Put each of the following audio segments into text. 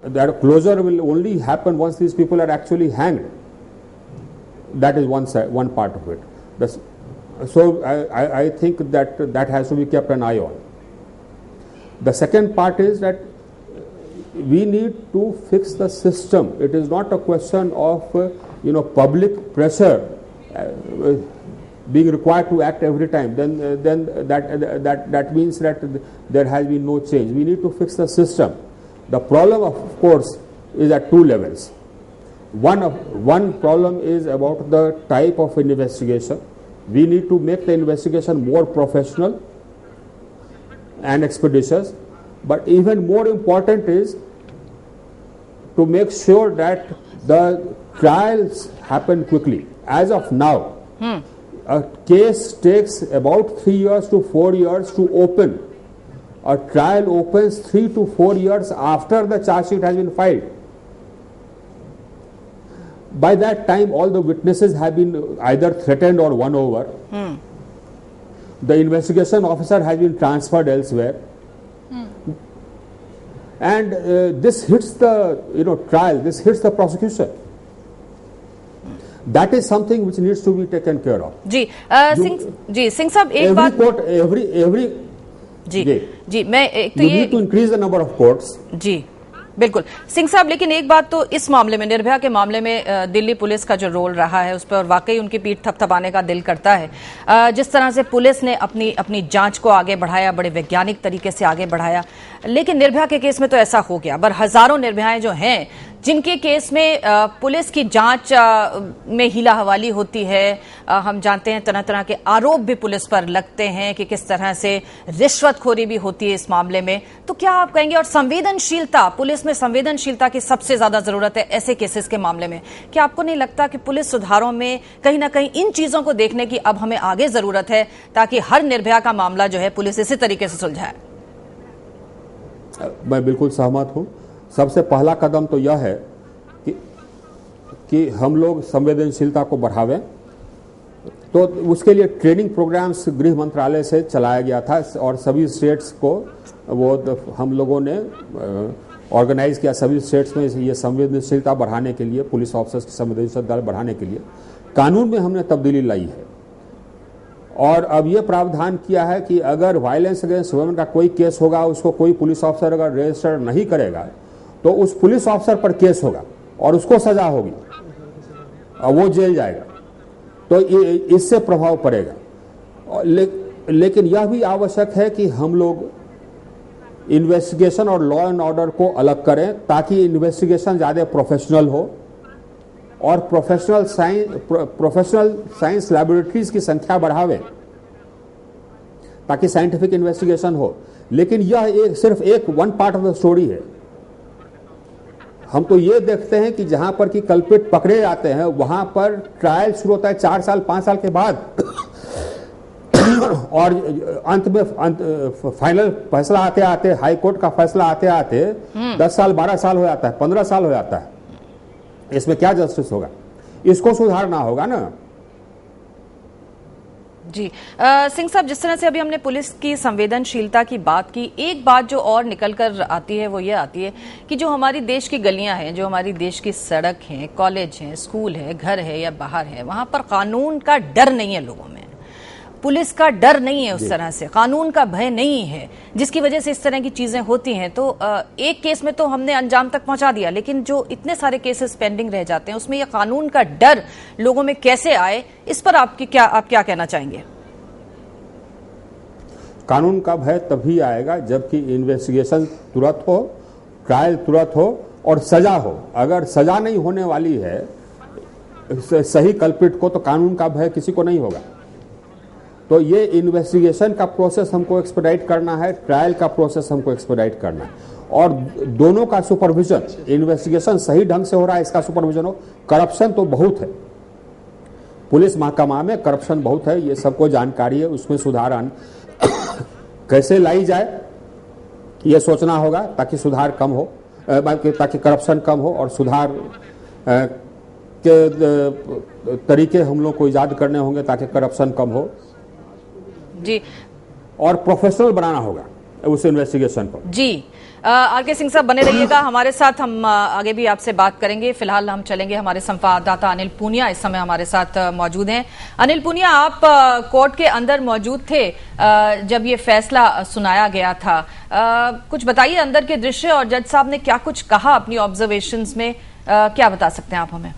that closure will only happen once these people are actually hanged. That is one side, one part of it. So I think that has to be kept an eye on. The second part is that we need to fix the system. It is not a question of public pressure being required to act every time. Then that means that there has been no change. We need to fix the system. The problem, of course, is at two levels. One problem is about the type of investigation. We need to make the investigation more professional and expeditious. But even more important is to make sure that the trials happen quickly. As of now, a case takes about 3 years to 4 years to open. A trial opens 3 to 4 years after the charge sheet has been filed. By that time, all the witnesses have been either threatened or won over. The investigation officer has been transferred elsewhere. And this hits the trial, this hits the prosecution. That is something which needs to be taken care of. Singh साहब एक बात मैं एक तो ये need to increase the number of courts. जी बिल्कुल सिंह साहब, लेकिन एक बात तो इस मामले में, निर्भया के मामले में दिल्ली पुलिस का जो रोल रहा है उस पर वाकई उनकी पीठ थपथपाने का दिल करता है। जिस तरह से पुलिस ने अपनी जांच को आगे बढ़ाया, बड़े वैज्ञानिक तरीके से आगे बढ़ाया, लेकिन निर्भया के केस में तो ऐसा हो गया। पर हजारों निर्भयाएं जो हैं जिनके केस में पुलिस की जांच में हीला हवाली होती है, हम जानते हैं तरह तरह के आरोप भी पुलिस पर लगते हैं कि किस तरह से रिश्वतखोरी भी होती है इस मामले में। तो क्या आप कहेंगे, और संवेदनशीलता, पुलिस में संवेदनशीलता की सबसे ज्यादा जरूरत है ऐसे केसेस के मामले में, क्या आपको नहीं लगता कि पुलिस सुधारों में कहीं ना कहीं इन चीजों को देखने की अब हमें आगे जरूरत है, ताकि हर निर्भया का मामला जो है पुलिस इसी तरीके से सुलझाए? मैं बिल्कुल सहमत हूं। सबसे पहला कदम तो यह है कि हम लोग संवेदनशीलता को बढ़ावें। तो उसके लिए ट्रेनिंग प्रोग्राम्स गृह मंत्रालय से चलाया गया था और सभी स्टेट्स को हम लोगों ने ऑर्गेनाइज किया। सभी स्टेट्स में ये संवेदनशीलता बढ़ाने के लिए, पुलिस ऑफिसर्स की संवेदनशीलता बढ़ाने के लिए कानून में हमने तब्दीली लाई है। और अब ये प्रावधान किया है कि अगर वायलेंस अगेंस्ट वुमेन का कोई केस होगा, उसको कोई पुलिस ऑफिसर अगर रजिस्टर नहीं करेगा तो उस पुलिस ऑफिसर पर केस होगा और उसको सजा होगी और वो जेल जाएगा। तो इससे प्रभाव पड़ेगा। लेकिन यह भी आवश्यक है कि हम लोग इन्वेस्टिगेशन और लॉ एंड ऑर्डर को अलग करें, ताकि इन्वेस्टिगेशन ज़्यादा प्रोफेशनल हो और प्रोफेशनल साइंस लैबोरेटरीज की संख्या बढ़ावें ताकि साइंटिफिक इन्वेस्टिगेशन हो। लेकिन यह सिर्फ one part of the story है। हम तो ये देखते हैं कि जहां पर कि कल्प्रिट पकड़े जाते हैं वहां पर ट्रायल शुरू होता है 4 साल 5 साल के बाद और अंत में फाइनल फैसला आते आते, हाई कोर्ट का फैसला आते आते 10 साल 12 साल हो जाता है, 15 साल हो जाता है। इसमें क्या जस्टिस होगा? इसको सुधारना होगा ना। जी सिंह साहब, जिस तरह से अभी हमने पुलिस की संवेदनशीलता की बात की, एक बात जो और निकल कर आती है वो ये आती है कि जो हमारी देश की गलियां हैं, जो हमारी देश की सड़क हैं, कॉलेज हैं, स्कूल है, घर है या बाहर है, वहां पर कानून का डर नहीं है लोगों में, पुलिस का डर नहीं है, उस तरह से कानून का भय नहीं है, जिसकी वजह से इस तरह की चीजें होती हैं। तो एक केस में तो हमने अंजाम तक पहुंचा दिया, लेकिन जो इतने सारे केसेस पेंडिंग रह जाते हैं उसमें यह कानून का डर लोगों में कैसे आए, इस पर आप क्या कहना चाहेंगे? कानून का भय तभी आएगा जबकि इन्वेस्टिगेशन तुरंत हो, ट्रायल तुरंत हो और सजा हो। अगर सजा नहीं होने वाली है सही कल्प्रिट को, तो कानून का भय किसी को नहीं होगा। तो ये इन्वेस्टिगेशन का प्रोसेस हमको एक्सपेडाइट करना है, ट्रायल का प्रोसेस हमको एक्सपेडाइट करना है, और दोनों का सुपरविजन, इन्वेस्टिगेशन सही ढंग से हो रहा है इसका सुपरविजन हो। करप्शन तो बहुत है, पुलिस महकमा में करप्शन बहुत है, ये सबको जानकारी है। उसमें सुधार कैसे लाई जाए ये सोचना होगा ताकि सुधार कम हो, ताकि करप्शन कम हो और सुधार के तरीके हम लोग को इजाद करने होंगे ताकि करप्शन कम हो जी, और प्रोफेशनल बनाना होगा। उस इन्वेस्टिगेशन पर। जी आर के सिंह साहब बने रहिएगा हमारे साथ, हम आगे भी आपसे बात करेंगे। फिलहाल हम चलेंगे, हमारे संवाददाता अनिल पूनिया इस समय हमारे साथ मौजूद हैं। अनिल पूनिया, आप कोर्ट के अंदर मौजूद थे जब ये फैसला सुनाया गया था, कुछ बताइए अंदर के दृश्य और जज साहब ने क्या कुछ कहा अपनी ऑब्जर्वेशंस में, क्या बता सकते हैं आप हमें?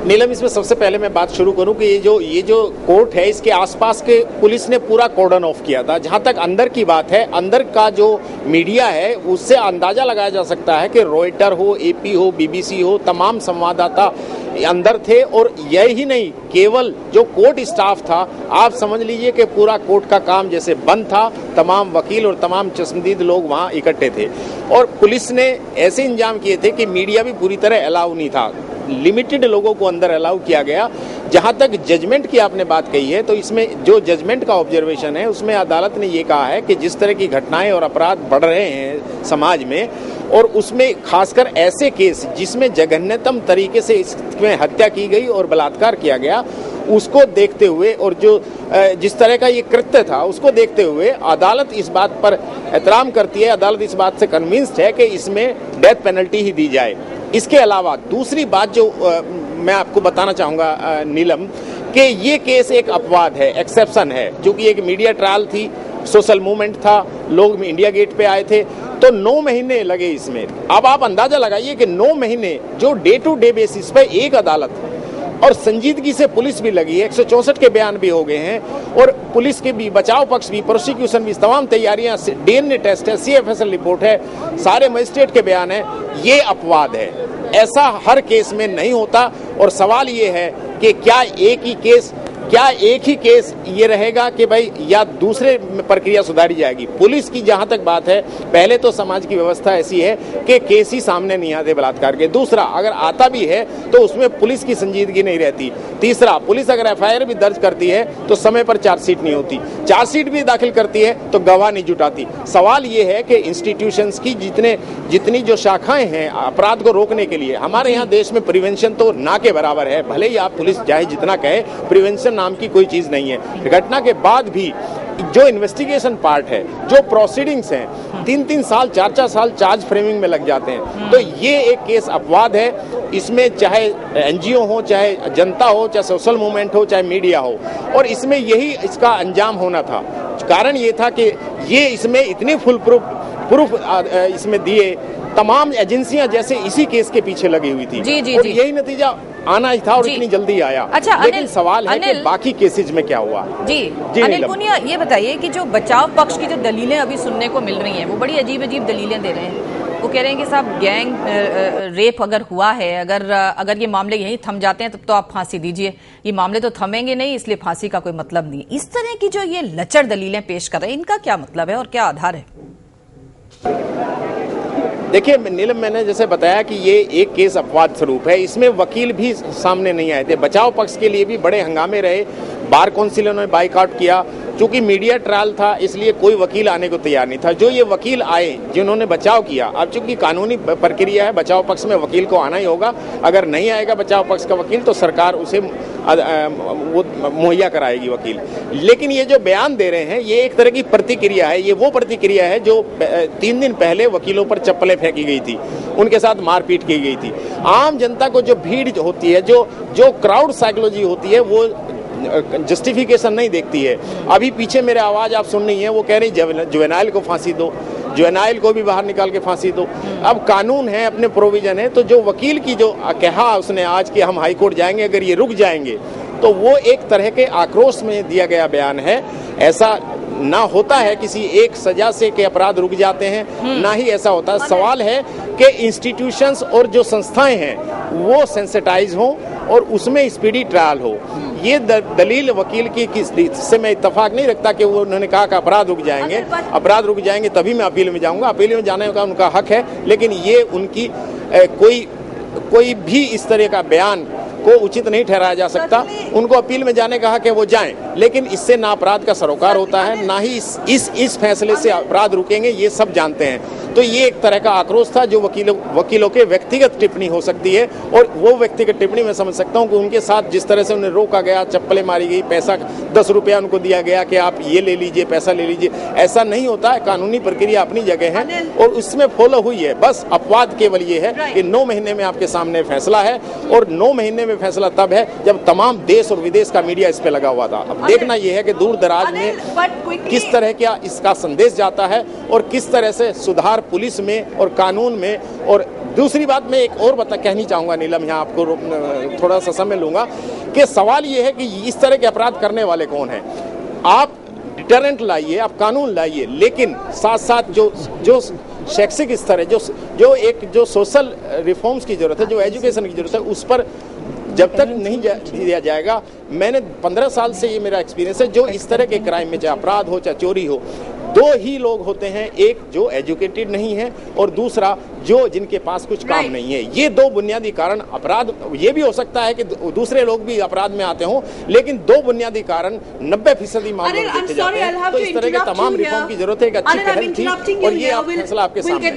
नीलम, इसमें सबसे पहले मैं बात शुरू करूं कि ये जो कोर्ट है इसके आसपास के पुलिस ने पूरा कॉर्डन ऑफ किया था। जहां तक अंदर की बात है, अंदर का जो मीडिया है उससे अंदाजा लगाया जा सकता है कि रॉयटर हो, एपी हो, बीबीसी हो, तमाम संवाददाता अंदर थे। और यही नहीं, केवल जो कोर्ट स्टाफ था, आप समझ लीजिए कि पूरा कोर्ट का काम जैसे बंद था। तमाम वकील और तमाम चश्मदीद लोग वहां इकट्ठे थे और पुलिस ने ऐसे इंतजाम किए थे कि मीडिया भी पूरी तरह अलाउ नहीं था, लिमिटेड लोगों को अंदर अलाउ किया गया। जहां तक जजमेंट की आपने बात कही है, तो इसमें जो जजमेंट का ऑब्जर्वेशन है उसमें अदालत ने ये कहा है कि जिस तरह की घटनाएं और अपराध बढ़ रहे हैं समाज में, और उसमें खासकर ऐसे केस जिसमें जघन्यतम तरीके से इसमें हत्या की गई और बलात्कार किया गया, उसको देखते हुए और जो जिस तरह का ये कृत्य था उसको देखते हुए अदालत इस बात पर एहतराम करती है, अदालत इस बात से कन्विंस्ड है कि इसमें डेथ पेनल्टी ही दी जाए। इसके अलावा दूसरी बात जो मैं आपको बताना चाहूँगा नीलम, कि ये केस एक अपवाद है, एक्सेप्शन है, क्योंकि एक मीडिया ट्रायल थी, सोशल मूवमेंट था, लोग इंडिया गेट पे आए थे, तो 9 महीने लगे इसमें। अब आप अंदाजा लगाइए कि 9 महीने जो डे टू डे बेसिस पे एक अदालत और संजीदगी से पुलिस भी लगी है, 164 के बयान भी हो गए हैं और पुलिस के भी, बचाव पक्ष भी, प्रोसिक्यूशन भी, तमाम तैयारियां, डीएनए टेस्ट है, सीएफएसएल रिपोर्ट है, सारे मजिस्ट्रेट के बयान है। ये अपवाद है, ऐसा हर केस में नहीं होता। और सवाल ये है कि क्या एक ही केस ये रहेगा कि भाई या दूसरे प्रक्रिया सुधारी जाएगी। पुलिस की जहां तक बात है, पहले तो समाज की व्यवस्था ऐसी है कि केस ही सामने नहीं आते बलात्कार के। दूसरा, अगर आता भी है तो उसमें पुलिस की संजीदगी नहीं रहती। तीसरा, पुलिस अगर एफआईआर भी दर्ज करती है तो समय पर चार्जशीट नहीं होती, चार्जशीट भी दाखिल करती है तो गवाह नहीं जुटाती। सवाल ये है कि इंस्टीट्यूशंस की जितनी जो शाखाएं हैं अपराध को रोकने के लिए, हमारे यहाँ देश में प्रिवेंशन तो ना के बराबर है। भले ही आप पुलिस चाहे जितना कहे, प्रिवेंशन नाम की कोई चीज नहीं है। घटना के बाद भी जो इन्वेस्टिगेशन पार्ट है, जो प्रोसीडिंग्स हैं, 3-3 साल 4-4 साल चार्ज फ्रेमिंग में लग जाते हैं। तो ये एक केस अपवाद है। इसमें चाहे एनजीओ हो, चाहे जनता हो, चाहे सोशल मूवमेंट हो, चाहे मीडिया हो, और इसमें यही इसका अंजाम होना था। कारण ये था कि ये इसमें इतने फुल प्रूफ इसमें दिए, तमाम एजेंसियां जैसे इसी केस के पीछे लगी हुई थी। जी, जी, और जी। यही नतीजा आना ही था और इतनी जल्दी आया। अच्छा, लेकिन सवाल है कि बाकी केसेज में क्या हुआ। जी अनिल पूनिया, ये बताइए कि जो बचाव पक्ष की जो दलीलें अभी सुनने को मिल रही हैं, वो बड़ी अजीब अजीब दलीलें दे रहे हैं। वो कह रहे हैं कि साहब गैंग रेप अगर हुआ है, अगर ये मामले यहीं थम जाते हैं तब तो आप फांसी दीजिए, ये मामले तो थमेंगे नहीं, इसलिए फांसी का कोई मतलब नहीं। इस तरह की जो ये लचर दलीलें पेश कर रहे हैं, इनका क्या मतलब है और क्या आधार है? देखिए नीलम, मैंने जैसे बताया कि ये एक केस अपवाद स्वरूप है। इसमें वकील भी सामने नहीं आए थे। बचाव पक्ष के लिए भी बड़े हंगामे रहे, बार काउंसिल ने बाइकआउट किया। चूंकि मीडिया ट्रायल था इसलिए कोई वकील आने को तैयार नहीं था। जो ये वकील आए जिन्होंने बचाव किया, अब चूंकि कानूनी प्रक्रिया है, बचाव पक्ष में वकील को आना ही होगा। अगर नहीं आएगा बचाव पक्ष का वकील तो सरकार उसे वो मुहैया कराएगी वकील। लेकिन ये जो बयान दे रहे हैं ये एक तरह की प्रतिक्रिया है। ये वो प्रतिक्रिया है जो 3 दिन पहले वकीलों पर चप्पलें फेंकी गई थी, उनके साथ मारपीट की गई थी। आम जनता को जो भीड़ होती है, जो क्राउड साइकोलॉजी होती है, वो जस्टिफिकेशन नहीं देखती है। अभी पीछे मेरे आवाज आप सुन रही हैं, वो कह रही जुवेनाइल को फांसी दो, जुवेनाइल को भी बाहर निकाल के फांसी दो। अब कानून है, अपने प्रोविजन है। तो जो वकील की जो कहा उसने आज कि हम हाई कोर्ट जाएंगे अगर ये रुक जाएंगे, तो वो एक तरह के आक्रोश में दिया गया बयान है। ऐसा ना होता है किसी एक सजा से कि अपराध रुक जाते हैं, ना ही ऐसा होता है। सवाल है कि इंस्टीट्यूशंस और जो संस्थाएं हैं वो सेंसिटाइज हों और उसमें स्पीडी ट्रायल हो। ये दलील वकील की से मैं इत्तेफाक नहीं रखता कि वो उन्होंने कहा कि अपराध रुक जाएंगे तभी मैं अपील में जाऊंगा। अपील में जाने का उनका हक है, लेकिन ये उनकी कोई भी इस तरह का बयान को उचित नहीं ठहराया जा सकता। उनको अपील में जाने कहा कि वो जाएं, लेकिन इससे ना अपराध का सरोकार होता है, ना ही इस फैसले से अपराध रुकेंगे, ये सब जानते हैं। तो ये एक तरह का आक्रोश था जो वकीलों के व्यक्तिगत टिप्पणी हो सकती है, और वो व्यक्तिगत टिप्पणी मैं समझ सकता हूं कि उनके साथ जिस तरह से उन्हें रोका गया, चप्पलें मारी गई, पैसा 10 रुपया उनको दिया गया कि आप ये ले लीजिए, पैसा ले लीजिए, ऐसा नहीं होता है। कानूनी प्रक्रिया अपनी जगह है और उसमें फॉलो हुई है। बस अपवाद केवल ये है कि 9 महीने में आपके सामने फैसला है, और 9 महीने में फैसला तब है जब तमाम देश और विदेश का मीडिया इस पे लगा हुआ था। अब देखना यह है कि दूर दराज में किस तरह का इसका संदेश जाता है और किस तरह से सुधार पुलिस में और कानून में। और दूसरी बात मैं एक और कहनी चाहूंगा नीलम, यहाँ आपको थोड़ा सा समय लूंगा, कि सवाल ये है कि इस तरह के अपराध करने वाले कौन हैं। आप डिटरेंट लाइए, आप कानून लाइए, लेकिन साथ साथ जो शैक्षिक स्तर है, जो सोशल रिफॉर्म्स की जरूरत है, जो एजुकेशन की जरूरत है, उस पर जब तक नहीं दिया जाएगा। मैंने 15 साल से ये मेरा एक्सपीरियंस है, जो इस तरह के क्राइम में, चाहे अपराध हो चाहे चोरी हो, 2 ही लोग होते हैं, एक जो एजुकेटेड नहीं है और दूसरा जो जिनके पास कुछ काम नहीं है। ये 2 बुनियादी कारण अपराध, ये भी हो सकता है कि दूसरे लोग भी अपराध में आते हों, लेकिन 2 बुनियादी कारण 90% मामलों में देखे जाते हैं। तो इस तरह के तमाम रिफॉर्म की जरूरत है, एक अच्छी पहल थी, और ये फैसला आपके सामने है।